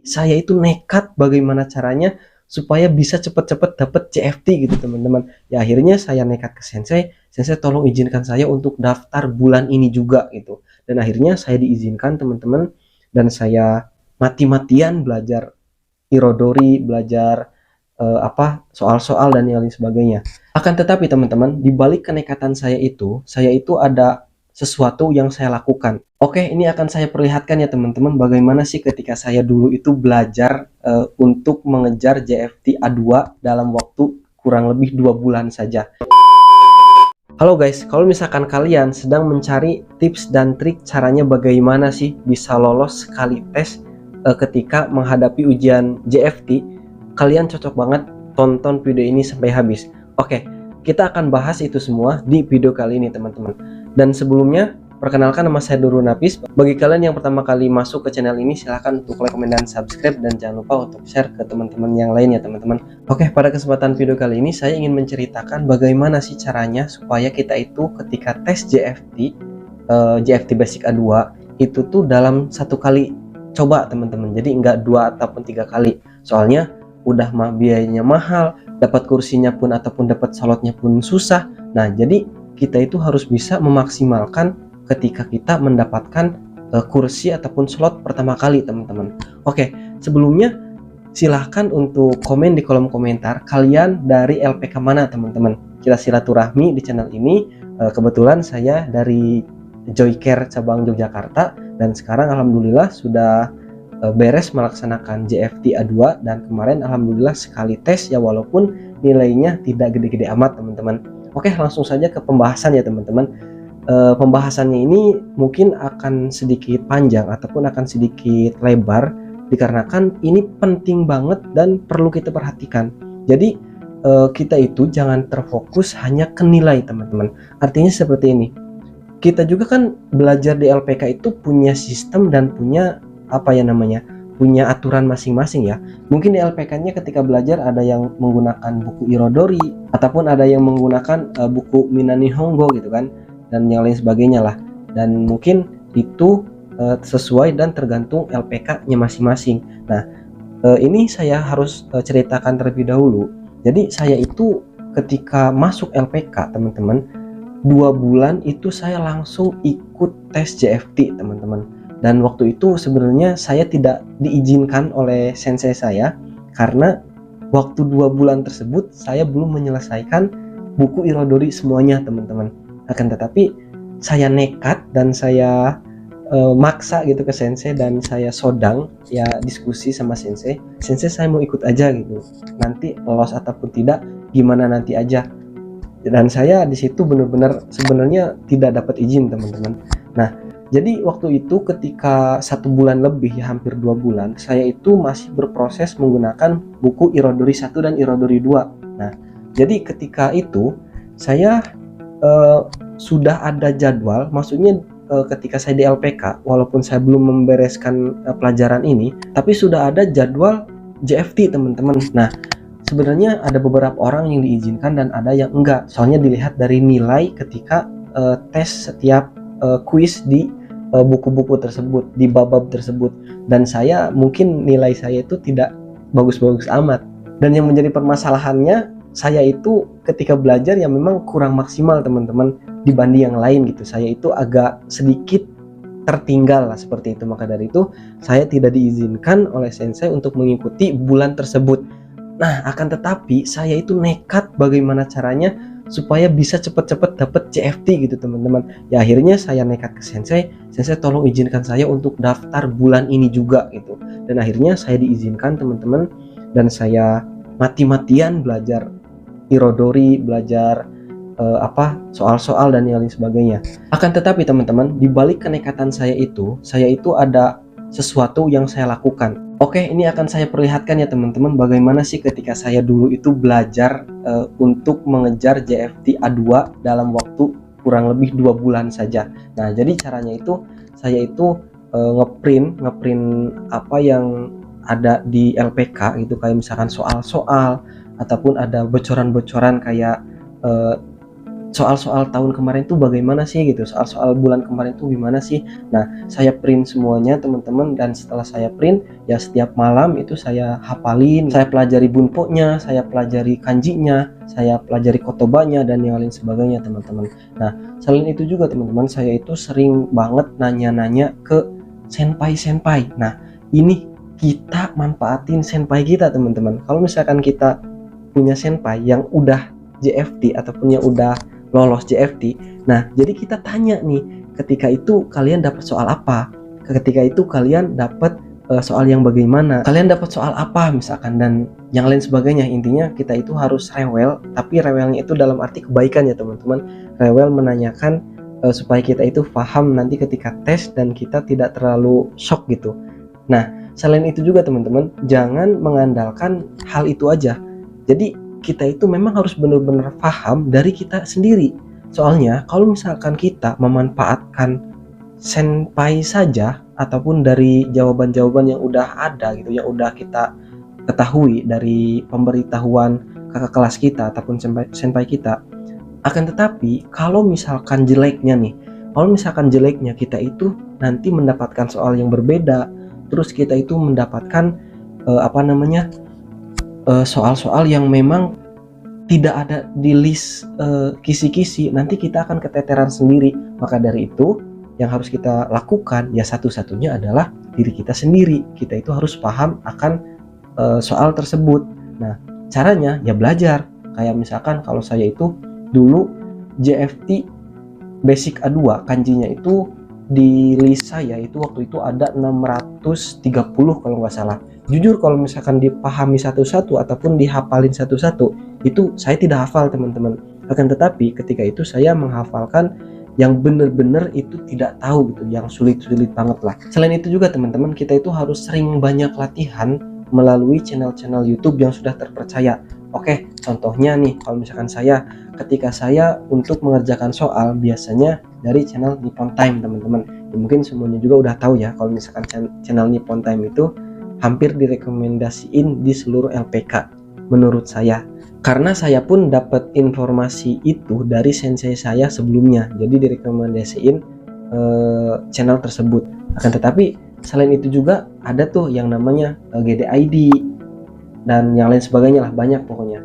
saya itu nekat bagaimana caranya supaya bisa cepet-cepet dapet CFT gitu teman-teman. Ya akhirnya saya nekat ke sensei, sensei tolong izinkan saya untuk daftar bulan ini juga gitu. Dan akhirnya saya diizinkan teman-teman, dan saya mati-matian belajar Irodori, belajar soal-soal dan yang lain sebagainya. Akan tetapi teman-teman, di balik kenekatan saya itu ada sesuatu yang saya lakukan. Oke, ini akan saya perlihatkan ya teman-teman, bagaimana sih ketika saya dulu itu belajar untuk mengejar JFT A2 dalam waktu kurang lebih 2 bulan saja. Halo guys, kalau misalkan kalian sedang mencari tips dan trik caranya bagaimana sih bisa lolos sekali tes ketika menghadapi ujian JFT, kalian cocok banget tonton video ini sampai habis. Oke, kita akan bahas itu semua di video kali ini teman-teman. Dan sebelumnya, perkenalkan nama saya Nurul Nafis. Bagi kalian yang pertama kali masuk ke channel ini, silahkan untuk like, komen, dan subscribe, dan jangan lupa untuk share ke teman-teman yang lain ya teman-teman. Oke, pada kesempatan video kali ini saya ingin menceritakan bagaimana sih caranya supaya kita itu ketika tes JFT Basic A2 itu tuh dalam satu kali coba teman-teman, jadi enggak 2 ataupun 3 kali. Soalnya udah biayanya mahal, dapat kursinya pun ataupun dapat slotnya pun susah. Nah, jadi kita itu harus bisa memaksimalkan ketika kita mendapatkan kursi ataupun slot pertama kali teman-teman. Oke, sebelumnya silahkan untuk komen di kolom komentar kalian dari LPK mana teman-teman. Kita silaturahmi di channel ini. Kebetulan saya dari Joycare cabang Yogyakarta, dan sekarang alhamdulillah sudah beres melaksanakan JFT A2, dan kemarin alhamdulillah sekali tes ya, walaupun nilainya tidak gede-gede amat teman-teman. Oke, langsung saja ke pembahasan ya teman-teman. Pembahasannya ini mungkin akan sedikit panjang ataupun akan sedikit lebar dikarenakan ini penting banget dan perlu kita perhatikan. Jadi kita itu jangan terfokus hanya ke nilai teman-teman. Artinya seperti ini, kita juga kan belajar di LPK itu punya sistem dan punya punya aturan masing-masing ya. Mungkin di LPK-nya ketika belajar ada yang menggunakan buku Irodori, ataupun ada yang menggunakan buku Minami Nihongo gitu kan, dan yang lain sebagainya lah. Dan mungkin itu sesuai dan tergantung LPK-nya masing-masing. Nah, ini saya harus ceritakan terlebih dahulu. Jadi saya itu ketika masuk LPK teman-teman, 2 bulan itu saya langsung ikut tes JFT teman-teman. Dan waktu itu sebenarnya saya tidak diizinkan oleh sensei saya karena waktu 2 bulan tersebut saya belum menyelesaikan buku Irodori semuanya teman-teman. Akan tetapi saya nekat dan saya maksa gitu ke sensei, dan saya sodang ya, diskusi sama sensei, saya mau ikut aja gitu, nanti lolos ataupun tidak gimana nanti aja. Dan saya di situ benar-benar sebenarnya tidak dapat izin teman-teman. Nah, jadi waktu itu ketika 1 bulan lebih ya, hampir 2 bulan, saya itu masih berproses menggunakan buku Irodori 1 dan Irodori 2. Nah, jadi ketika itu saya sudah ada jadwal, maksudnya ketika saya di LPK, walaupun saya belum membereskan pelajaran ini, tapi sudah ada jadwal JFT teman-teman. Nah, sebenarnya ada beberapa orang yang diizinkan dan ada yang enggak, soalnya dilihat dari nilai ketika tes setiap kuis di buku-buku tersebut, di bab-bab tersebut. Dan saya mungkin nilai saya itu tidak bagus-bagus amat, dan yang menjadi permasalahannya saya itu ketika belajar ya memang kurang maksimal teman-teman dibanding yang lain gitu. Saya itu agak sedikit tertinggal lah seperti itu. Maka dari itu saya tidak diizinkan oleh sensei untuk mengikuti bulan tersebut. Nah, akan tetapi saya itu nekat bagaimana caranya supaya bisa cepet-cepet dapet CFT gitu teman-teman. Ya akhirnya saya nekat ke sensei tolong izinkan saya untuk daftar bulan ini juga gitu. Dan akhirnya saya diizinkan teman-teman, dan saya mati-matian belajar Irodori, belajar soal-soal dan yang lain sebagainya. Akan tetapi teman-teman, di balik kenekatan saya itu ada sesuatu yang saya lakukan. Oke, ini akan saya perlihatkan ya teman-teman, bagaimana sih ketika saya dulu itu belajar untuk mengejar JFT A2 dalam waktu kurang lebih 2 bulan saja. Nah, jadi caranya itu saya itu ngeprint apa yang ada di LPK gitu, kayak misalkan soal-soal ataupun ada bocoran-bocoran kayak soal-soal tahun kemarin tuh bagaimana sih gitu, soal-soal bulan kemarin tuh gimana sih. Nah, saya print semuanya teman-teman, dan setelah saya print ya setiap malam itu saya hafalin, saya pelajari bunponya, saya pelajari kanjinya, saya pelajari kotobanya dan yang lain sebagainya teman-teman. Nah, selain itu juga teman-teman, saya itu sering banget nanya-nanya ke senpai-senpai. Nah, ini kita manfaatin senpai kita teman-teman. Kalau misalkan kita punya senpai yang udah JFT ataupun yang udah lolos JFT, nah jadi kita tanya nih, ketika itu kalian dapat soal apa, ketika itu kalian dapat soal yang bagaimana, kalian dapat soal apa misalkan, dan yang lain sebagainya. Intinya kita itu harus rewel, tapi rewelnya itu dalam arti kebaikan ya teman-teman. Rewel menanyakan supaya kita itu paham nanti ketika tes dan kita tidak terlalu shock gitu. Nah, selain itu juga teman-teman, jangan mengandalkan hal itu aja. Jadi kita itu memang harus benar-benar paham dari kita sendiri. Soalnya kalau misalkan kita memanfaatkan senpai saja ataupun dari jawaban-jawaban yang udah ada gitu, yang udah kita ketahui dari pemberitahuan kakak kelas kita ataupun senpai kita, akan tetapi kalau misalkan jeleknya kita itu nanti mendapatkan soal yang berbeda, terus kita itu mendapatkan soal-soal yang memang tidak ada di list kisi-kisi, nanti kita akan keteteran sendiri. Maka dari itu yang harus kita lakukan ya satu-satunya adalah diri kita sendiri. Kita itu harus paham akan soal tersebut. Nah, caranya ya belajar. Kayak misalkan kalau saya itu dulu JFT Basic A2 kanjinya itu di list saya itu waktu itu ada 630 kalau nggak salah. Jujur kalau misalkan dipahami satu-satu ataupun dihafalin satu-satu, itu saya tidak hafal teman-teman. Akan tetapi ketika itu saya menghafalkan yang benar-benar itu tidak tahu gitu, yang sulit-sulit banget lah. Selain itu juga teman-teman, kita itu harus sering banyak latihan melalui channel-channel YouTube yang sudah terpercaya. Oke, contohnya nih, kalau misalkan ketika saya untuk mengerjakan soal biasanya dari channel Nippon Time teman-teman. Ya, mungkin semuanya juga udah tahu ya, kalau misalkan channel Nippon Time itu hampir direkomendasiin di seluruh LPK menurut saya, karena saya pun dapat informasi itu dari sensei saya sebelumnya, jadi direkomendasiin channel tersebut. Akan tetapi selain itu juga ada tuh yang namanya GDID dan yang lain sebagainya lah, banyak pokoknya.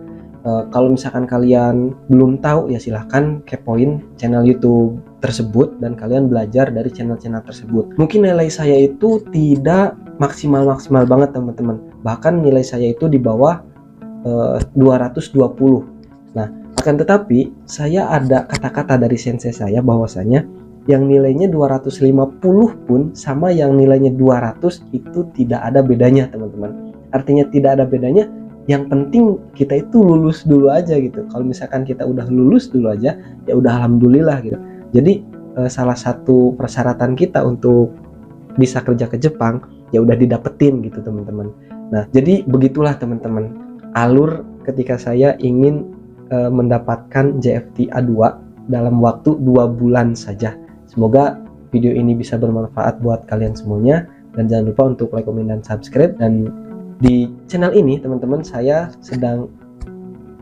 Kalau misalkan kalian belum tahu ya silahkan kepoin channel YouTube tersebut dan kalian belajar dari channel-channel tersebut. Mungkin nilai saya itu tidak maksimal banget teman-teman, bahkan nilai saya itu di bawah 220. Nah, akan tetapi saya ada kata-kata dari sensei saya bahwasanya yang nilainya 250 pun sama yang nilainya 200 itu tidak ada bedanya teman-teman. Artinya tidak ada bedanya, yang penting kita itu lulus dulu aja gitu. Kalau misalkan kita udah lulus dulu aja ya udah alhamdulillah gitu. Jadi salah satu persyaratan kita untuk bisa kerja ke Jepang ya udah didapetin gitu teman-teman. Nah, jadi begitulah teman-teman alur ketika saya ingin mendapatkan JFT A2 dalam waktu 2 bulan saja. Semoga video ini bisa bermanfaat buat kalian semuanya, dan jangan lupa untuk like, komen, dan subscribe. Dan di channel ini teman-teman saya sedang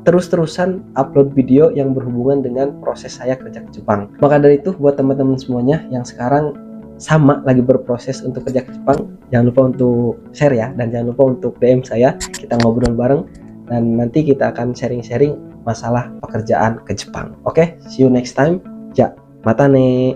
terus-terusan upload video yang berhubungan dengan proses saya kerja ke Jepang. Maka dari itu buat teman-teman semuanya yang sekarang sama lagi berproses untuk kerja ke Jepang, jangan lupa untuk share ya, dan jangan lupa untuk DM saya, kita ngobrol bareng dan nanti kita akan sharing-sharing masalah pekerjaan ke Jepang. Oke, see you next time. Ja, mata ne.